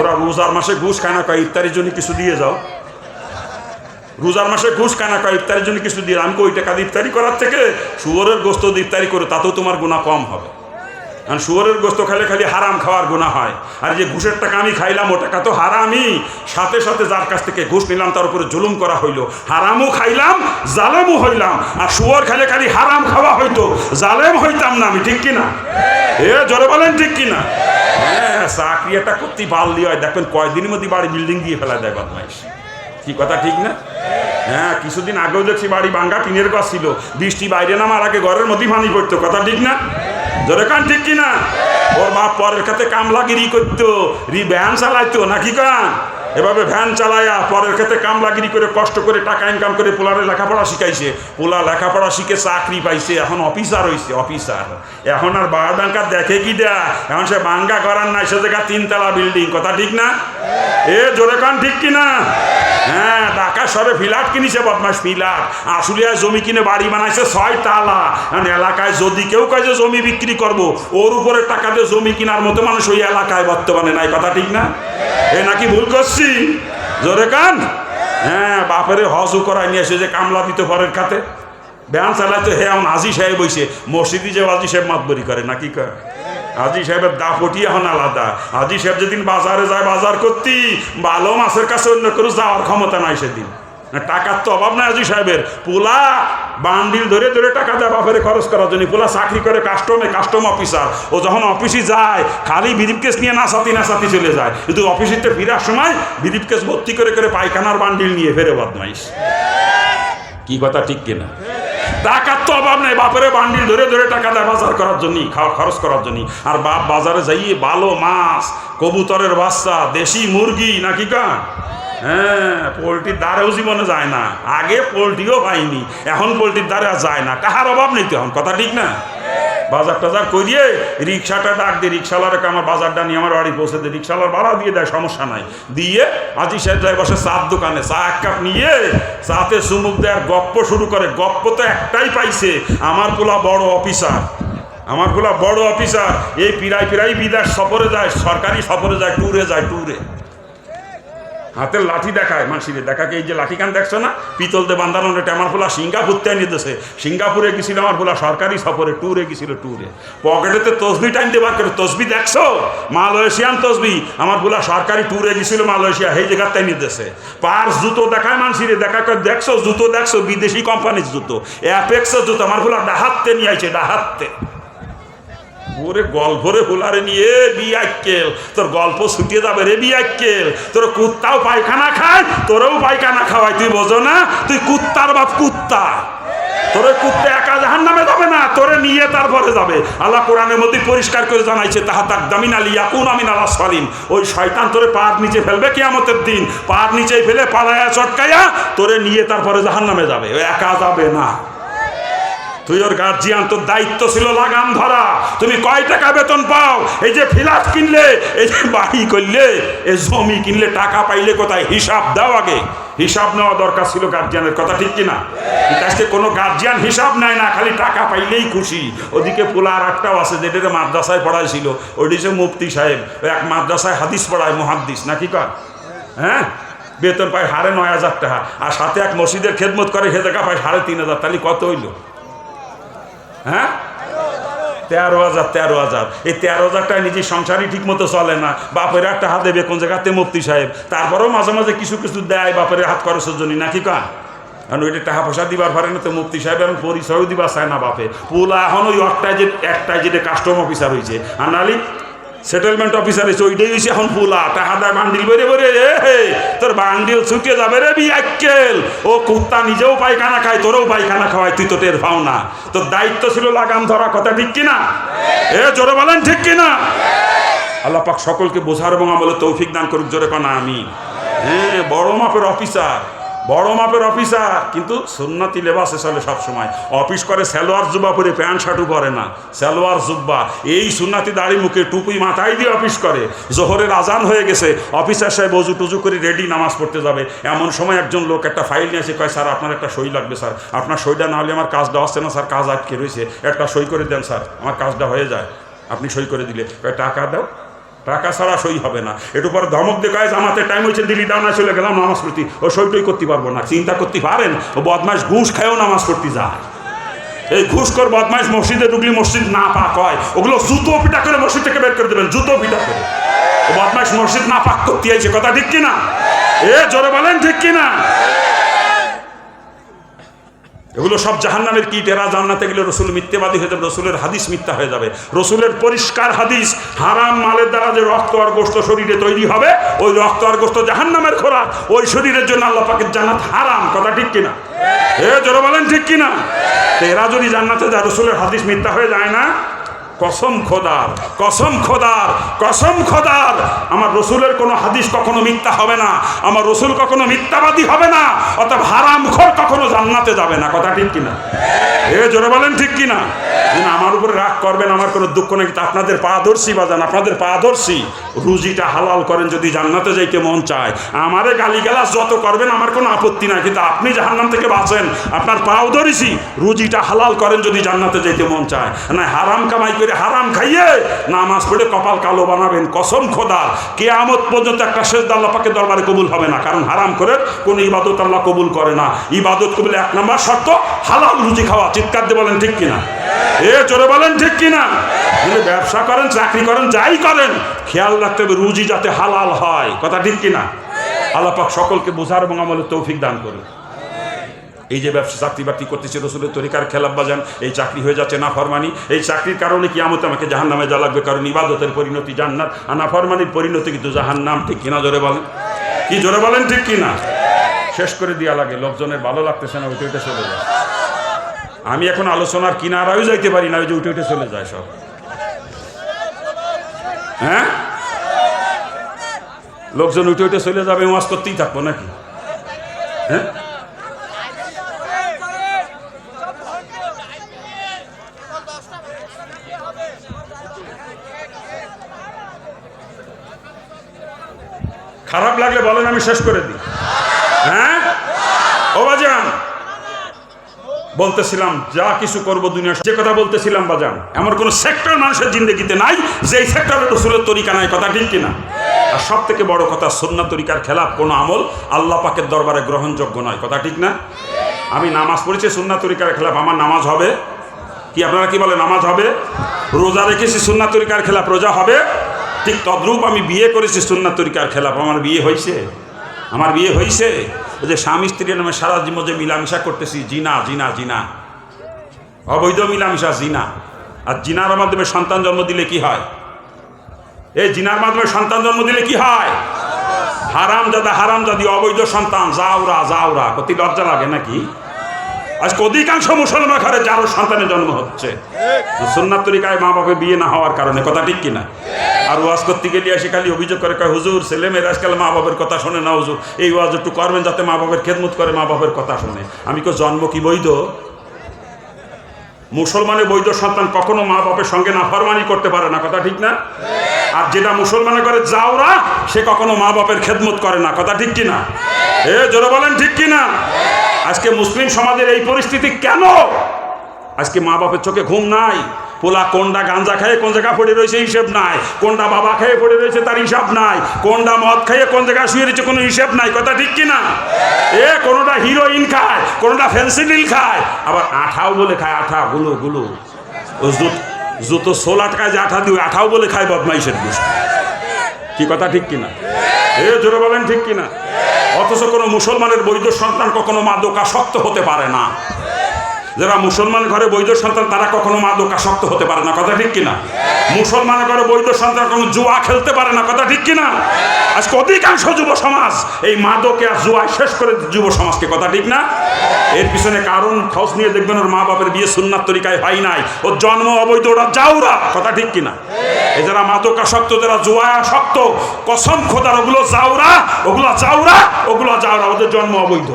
ওরা রোজার মাসে ঘুষ খায় না, কয় ইফতারির জন্য কিছু দিয়ে যাও। রোজার মাসে ঘুষ খায় না, কয় ইফতারির জন্য কিছু দিয়ে। আমি ওই টাকা দিয়ে ইফতারি করার থেকে শুয়োরের গোস্ত দিয়ে ইফতারি করে, তাতেও তোমার গুনাহ কম হবে। কারণ শুয়োরের গোস্ত খাইলে খালি হারাম খাওয়ার গুনাহ হয়, আর যে ঘুষের টাকা আমি খাইলাম ও টাকা তো হারামই। সাথে সাথে যার কাছ থেকে ঘুষ নিলাম তার উপরে জুলুম করা হইলো, হারামও খাইলাম জালেমও হইলাম। আর শুয়োর খাইলে খালি হারাম খাওয়া হইতো, জালেম হইতাম না আমি, ঠিক কিনা? জোরে বলেন ঠিক কিনা? হ্যাঁ, চাকরি একটা করতে পারলি হয়, দেখবেন কয়দিনের মধ্যে বাড়ি বিল্ডিং দিয়ে ফেলা দেয় বদমাইশ। কি কথা ঠিক না? হ্যাঁ, কিছুদিন আগেও দেখছি বাড়ি ভাঙ্গা, টিনের গাছ ছিল, বৃষ্টি বাইরে নামার আগে ঘরের মধ্যেই পানি পড়তো। কথা ঠিক না? জোরে কান ঠিক কিনা? ওর বাপ পরের ক্ষেত্রে কামলাগিরি করতো, ভ্যান চালাইতো, নাকি কান? এভাবে ভ্যান চালায়া পরের ক্ষেত্রে কামলাগিরি করে কষ্ট করে টাকা ইনকাম করে পোলারে লেখাপড়া শিখাইছে। পোলা লেখাপড়া শিখে চাকরি পাইছে, এখন অফিসার হয়েছে, অফিসার। এখন আর বারডাঙ্কা দেখে কি দেয়া, এখন সে ভাঙ্গা করার নাই, সে জায়গা 3 তলা বিল্ডিং। কথা ঠিক না? জোরে কান ঠিক কিনা? হ্যাঁ, ঢাকা শহরে ফ্ল্যাট কিনেছে বদমাস, ফ্ল্যাট। আশুলিয়ায় জমি কিনে বাড়ি বানাইছে 6 তালা। কারণ এলাকায় যদি কেউ কাজে জমি বিক্রি করবো, ওর উপরে টাকা দিয়ে জমি কেনার মতো মানুষ ওই এলাকায় বর্তমানে নাই। কথা ঠিক না? নাকি ভুল করছি? জোরে কান। হ্যাঁ, বাপের হজও করাই নিয়ে এসে যে কামলা দিত পরের খাতে, ব্যান চালাইতো। হে, এখন হাজি সাহেব হইছে, মসজিদে যে হাজি সাহেব মাতবরি করে, নাকি কয়? হাজি সাহেবের দাপটি এখন আলাদা। হাজি সাহেব যেদিন বাজারে যায় বাজার করতে, ভালো মাছের কাছে অন্য কেউ যাওয়ার ক্ষমতা নাই সেদিন। টাকার তো অভাব নাই হাজি সাহেবের। পোলা বান্ডিল ধরে ধরে টাকা দেয় বাপের খরচ করার জন্য। পোলা চাকরি করে কাস্টম অফিসার। ও যখন অফিসে যায় খালি ব্রিফকেস নিয়ে নাচাতি চলে যায়, কিন্তু অফিসিতে ফেরার সময় ব্রিফকেস ভর্তি করে করে পায়খানার বান্ডিল নিয়ে ফেরে বদমাইশ। কি কথা ঠিক কিনা? টাকার তো অভাব নাই, বাপের বান্ডিল ধরে ধরে টাকা দেয় বাজার করার জন্য, খরচ করার জন্য। আর বাপ বাজারে যাইয়ে ভালো মাছ, কবুতরের বাচ্চা, দেশি মুরগি, নাকি কা? হ্যাঁ, পোলট্রির দ্বারেও জীবনে যায় না। আগে পোলট্রিও পাইনি, এখন পোলট্রির দ্বারে আর যায় না। কাহার অভাব নেই তো এখন। কথা ঠিক না? বাজার টাজার করিয়ে রিক্সাটা ডাক দিয়ে, রিক্সাওয়ালাকে আমার বাজারটা নিয়ে আমার বাড়ি পৌঁছে দেয়। রিক্সাওয়ালার ভাড়া দিয়ে দেয়, সমস্যা নাই। দিয়ে আজি সাহেব যায় বসে চার দোকানে, চা 1 কাপ নিয়ে চাতে চুমুক দেয় আর গপ্প শুরু করে। গপ্প তো একটাই পাইছে, আমার পোলা বড় অফিসার, আমার পোলা বড় অফিসার। এই পিরাই বিদেশ সফরে যায়, সরকারি সফরে যায়, ট্যুরে যায়, ট্যুরে। হাতের লাঠি দেখায় মানুষের, দেখাকে এই যে লাঠি কান দেখছো না, পিতল দিয়ে বান্ধানো, আমার পোলা সিঙ্গাপুর থেকে নিতেছে। সিঙ্গাপুরে গেছিল আমার পোলা সরকারি সফরে, ট্যুরে গেছিল, ট্যুরে। পকেটেতে তসবি টাইম দেবার করে, তসবি দেখছো, মালয়েশিয়ান তসবি। আমার পোলা সরকারি ট্যুরে গেছিল মালয়েশিয়া, এই জায়গার তাই নিতেছে। পার্স জুতো দেখায় মানুষের, দেখা করে দেখছো জুতো, দেখছো বিদেশি কোম্পানির জুতো, অ্যাপেক্সের জুতো। আমার পোলা ডাহাতে নিয়ে আইছে, ডাহাতে। ওরে গল্পরে ফুলারে নিয়ে বিয়াক্কেল, তোর গল্প ছুটিয়ে যাবে রে বিয়াক্কেল। তোর কুত্তাও পায়খানা খায়, তোরেও পায়খানা খাওয়াই, তুই বোঝো না? তুই কুত্তার বাপ কুত্তা। তোরে কুত্তা একা জাহান্নামে যাবে না, তোরে নিয়ে তারপরে যাবে। আল্লাহ কোরআনের মধ্যে পরিষ্কার করে জানাইছে, তাহা তাক দামিন আলিয়া কুন আমিন আল্লাহ সালিম। ওই শয়তান তোরে পার নিচে ফেলবে কিয়ামতের দিন, পার নিচে ফেলে পালায়া চটকাইয়া তোরে নিয়ে তারপরে জাহান্নামে যাবে, ও একা যাবে না। তুই ওর গার্জিয়ান, তোর দায়িত্ব ছিল লাগাম ধরা। তুমি কয় টাকা বেতন পাও? এই যে ফ্ল্যাট কিনলে, এই যে বাড়ি করলে, এই জমি কিনলে, টাকা পাইলে কোথায়? হিসাব দাও আগে। হিসাব নেওয়া দরকার ছিল গার্জিয়ানের। কথা ঠিক কিনা? আজকে কোনো গার্জিয়ান হিসাব নেয় না, খালি টাকা পাইলেই খুশি। ওদিকে পোলা আর একটাও আছে, যেটা মাদ্রাসায় পড়াইছিল, ওইটি হচ্ছে মুফতি সাহেব। এক মাদ্রাসায় হাদিস পড়ায়, মুহাদ্দিস, নাকি কর? হ্যাঁ, বেতন পায় 9,500 টাকা। আর সাথে এক মসজিদের খেদমত করে, সে টাকা পায় 3,500। তাহলে কত হইল? হ্যাঁ, 13,000। এই 13,000 টাকা নিজের সংসারই ঠিক মতো চলে না। বাপের একটা হাত দেবে কোন জায়গাতে মুফতি সাহেব, তারপরেও মাঝে মাঝে কিছু কিছু দেয় বাপের হাত খরচের জন্য, নাকি কান? কারণ ওইটা টাকা পয়সা দিবার পারে না তো মুফতি সাহেব, এখন পরিচয়ও দিবার চায় না বাপে। পোলা এখন ওই একটাই যেটা কাস্টম অফিসার হয়েছে, আর নালি সেটেলমেন্ট অফিসার হয়েছে, ওইটাই হয়েছে এখন পোলা। টাকা দেয় বান্ডিল বেড়ে বেড়ে, তোর বান্ডিল ছুটে যাবে রে বিয়াক্কেল। ও কুত্তা নিজেও পায়খানা খায়, তোরও পায়খানা খাওয়ায়, তুই তো টের পাও না। তোর দায়িত্ব ছিল লাগাম ধরা। কথা ঠিক কিনা? জোরে বলেন ঠিক কিনা? আল্লাহ পাক সকলকে বোঝার এবং আমলে তৌফিক দান করুক। জোরে কনা আমিন। হ্যাঁ, বড় মাপের অফিসার, বড় মাপের অফিসার, কিন্তু সুন্নতি লেবাসে চলে সবসময়। অফিস করে সালোয়ার জুব্বা পরে, প্যান্ট শার্টও পরে না, সালোয়ার জুব্বা। এই সুন্নতি দাড়ি মুখে টুপি মাথায় দিয়ে অফিস করে। জোহরের আজান হয়ে গেছে, অফিসার সাহেব অজু টুজু করে রেডি নামাজ পড়তে যাবে। এমন সময় একজন লোক একটা ফাইল নিয়ে এসে কয়, স্যার আপনার একটা সই লাগবে স্যার, আপনার সইটা না হলে আমার কাজটা হচ্ছে না স্যার, কাজ আটকে রয়েছে, একটা সই করে দেন স্যার, আমার কাজটা হয়ে যায়, আপনি সই করে দিলে। কয় টাকা দাও। টাকা ছাড়া সই হবে না। একটু পরে ধমক দেখায় জামাতে টাইম হয়েছে, দিল্লি ডাউনা চলে গেলাম নামাজ পড়তে, ও সইটই করতে পারবো না। চিন্তা করতে পারেন ও বদমাইশ ঘুষ খায়ও নামাজ পড়তে যায়। এই ঘুষখোর বদমাইশ মসজিদে ঢুকলি মসজিদ না পাক হয়, ওগুলো জুতো পিটা করে মসজিদ থেকে বের করে দেবেন, জুতো পিটা করে। ও বদমাইশ মসজিদ না পাক করতে আইছে, কথা ঠিক কিনা? জোরে বলেন ঠিক কিনা? এগুলো সব জাহান্নামের কীট। এরা জান্নাতে গেলে রসুল মিথ্যাবাদী হয়ে যাবে, রসুলের হাদিস মিথ্যা হয়ে যাবে। রসুলের পরিষ্কার হাদিস, হারাম মালের দ্বারা যে রক্ত আর গোশত শরীরে তৈরি হবে, ওই রক্ত আর গোশত জাহান্নামের খোরাক, ওই শরীরের জন্য আল্লাহ পাকের জান্নাত হারাম, কথা ঠিক কিনা? জোরে বলেন ঠিক কিনা? তো এরা যদি জান্নাতে যায়, রসুলের হাদিস মিথ্যা হয়ে যায় না? কসম খোদার, কসম খোদার, কসম খোদার, আমার রসুলের কোনো হাদিস কখনো মিথ্যা হবে না, আমার রসুল কখনো মিথ্যাবাদী হবে না, অর্থাৎ হারামখোর কখনো জান্নাতে যাবে না, কথা ঠিক কিনা? জোরে বলেন ঠিক কিনা? আমার উপরে রাগ করবেন, আমার কোনো দুঃখ নেই, কিন্তু আপনাদের পারদর্শী বাজান, আপনাদের পারদর্শী, রুজিটা হালাল করেন যদি জান্নাতে যাইতে মন চায়। আমারে গালিগালাজ যত করবেন আমার কোনো আপত্তি নাই, কিন্তু আপনি জাহান্নাম থেকে বাঁচেন, আপনার পারদর্শী, রুজিটা হালাল করেন যদি জান্নাতে যাইতে মন চায়। না হারাম কামাই করে হারাম খাইয়ে নামাজ পড়ে কপাল কালো বানাবেন, কসম খোদার কিয়ামত পর্যন্ত একটা সেজদা আল্লাহ পাকের দরবারে কবুল হবে না। কারণ হারাম করে কোন ইবাদত আল্লাহ কবুল করে না। ইবাদত কবুল 1 নম্বর শর্ত হালাল রুজি খাওয়া। চিৎকার দিয়ে বলেন ঠিক কিনা? জোরে বলেন ঠিক কিনা? ব্যবসা করেন, চাকরি করেন, যাই করেন, খেয়াল রাখতে হবে রুজি যাতে হালাল হয়, কথা ঠিক কিনা? আল্লাহ পাক সকলকে বোঝার এবং আমলের তৌফিক দান করুন। এই যে ব্যবসা চাকরি বাকরি করতেছে রসুলের তরিকার খেলাফ বাজান, এই চাকরি হয়ে যাচ্ছে নাফরমানি। এই চাকরির কারণে কিয়ামতে আমাকে জাহান্নামে যাওয়া লাগবে, কারণ ইবাদতের পরিণতি জান্নাত, আর নাফরমানির পরিণতি কিন্তু জাহান্নাম। ঠিক কিনা? জোরে বলেন, কি জোরে বলেন ঠিক কিনা? শেষ করে দেওয়া লাগে, লোকজনের ভালো লাগতেছে না, উঠে উঠে চলে যায়। আমি এখন আলোচনার কিনারাও যাইতে পারি না, ওই যে উঠে উঠে চলে যায় সব। হ্যাঁ, লোকজন উঠে উঠে চলে যাবে, ওয়াজ করতেই থাকবো নাকি? হ্যাঁ, খারাপ লাগলে বলেন, আমি শেষ করে দিই। হ্যাঁ ও বাজান, বলতেছিলাম যা কিছু করবো দুনিয়া, যে কথা বলতেছিলাম বাজান, এমন কোন সেক্টর মানুষের জিন্দগিতে নাই যে এই সেক্টরে রসুলের তরিকা নাই, কথা ঠিক কিনা? আর সব থেকে বড় কথা, সুন্নাত তরিকার খেলাফ কোনো আমল আল্লাহ পাকের দরবারে গ্রহণযোগ্য নয়, কথা ঠিক না? আমি নামাজ পড়েছি সুন্নাত তরিকার খেলাফ, আমার নামাজ হবে কি? আপনারা কি বলে নামাজ হবে? রোজা রেখেছি সুন্নাত তরিকার খেলাফ, রোজা হবে? ঠিক তদ্রূপ আমি বিয়ে করেছি সুন্নাত তরিকার খেলাফ, আমার বিয়ে হয়েছে? আমার বিয়ে হয়েছে? ওই যে স্বামী স্ত্রীর নামে সারা জীবন যে মিলামিশা করতেছি, জিনা জিনা জিনা, অবৈধ মিলামিশা জিনা। আর জিনার মাধ্যমে সন্তান জন্ম দিলে কি হয়? এই জিনার মাধ্যমে সন্তান জন্ম দিলে কি হয়? হারামজাদা, হারামজাদি, অবৈধ সন্তান, জাউরা জাউরা। কতি লজ্জা লাগে নাকি? আজকে অধিকাংশ মুসলমান ঘরে যারও সন্তানের জন্ম হচ্ছে সুন্নাত তরিকায় মা বাপের বিয়ে না হওয়ার কারণে, কথা ঠিক কিনা? আর ওয়াজ করতে গেলে এসে খালি অভিযোগ করে, কয় হুজুর ছেলে মেয়েরা আজকাল মা বাপের কথা শোনে না, হুজুর এই ওয়াজ একটু করবেন যাতে মা বাপের খেদমত করে, মা বাপের কথা শোনে। আমি কো জন্ম কি বৈধ? মুসলমানের বৈধ সন্তান কখনো মা বাপের সঙ্গে নাফরমানি করতে পারে না, কথা ঠিক না? আর যেটা মুসলমানে করে জাউরা, সে কখনো মা বাপের খেদমত করে না, কথা ঠিক কিনা? জোরে বলেন ঠিক কিনা? আজকে মুসলিম সমাজের এই পরিস্থিতি কেন? আজকে মা বাপের চোখে ঘুম নাই। পোলা কোনটা গাঞ্জা খাইয়ে কোন জায়গা পড়ে রয়েছে হিসেব নাই, কোনটা বাবা খাইয়ে পড়ে রয়েছে তার হিসাব নাই, কোনটা মদ খাইয়ে কোন জায়গায় শুয়ে রয়েছে কোনো হিসাব নাই, কথা ঠিক কিনা? কোনোটা হিরোইন খায়, কোনোটা ফেন্সিডিল খায়, আবার আঠাও বলে খায়, আঠা গুলো গুলো, জুতো 16 টাকায় যে আঠা দিয়ে আঠাও বলে খায়, বদমাইশের গোষ্ঠী। কি কথা ঠিক কিনা? জোরে বলেন ঠিক কিনা? অথচ কোনো মুসলমানের বৈধ সন্তান কখনো মাদকাসক্ত হতে পারে না। যারা মুসলমান ঘরে বৈধ সন্তান তারা কখনো মাদকাসক্ত হতে পারে না, কথা ঠিক কিনা? মুসলমানের ঘরে বৈধ সন্তান কখনো জুয়া খেলতে পারে না, কথা ঠিক কিনা? আজকে অধিকাংশ যুব সমাজ এই মাদকে আর জুয়ায় শেষ করে যুব সমাজকে, কথা ঠিক না? এর পিছনে কারণ খোঁজ নিয়ে দেখবেন ওর মা বাপের বিয়ে সুন্নাত তরিকায় হয় নাই, ওর জন্ম অবৈধ, ওরা জাউরা, কথা ঠিক কিনা? এই যারা মাদকাসক্ত, যারা জুয়ায় আসক্ত, কসম খোদার ওগুলো জাউরা, ওগুলো জাউরা, ওগুলো জাউরা, ওদের জন্ম অবৈধ।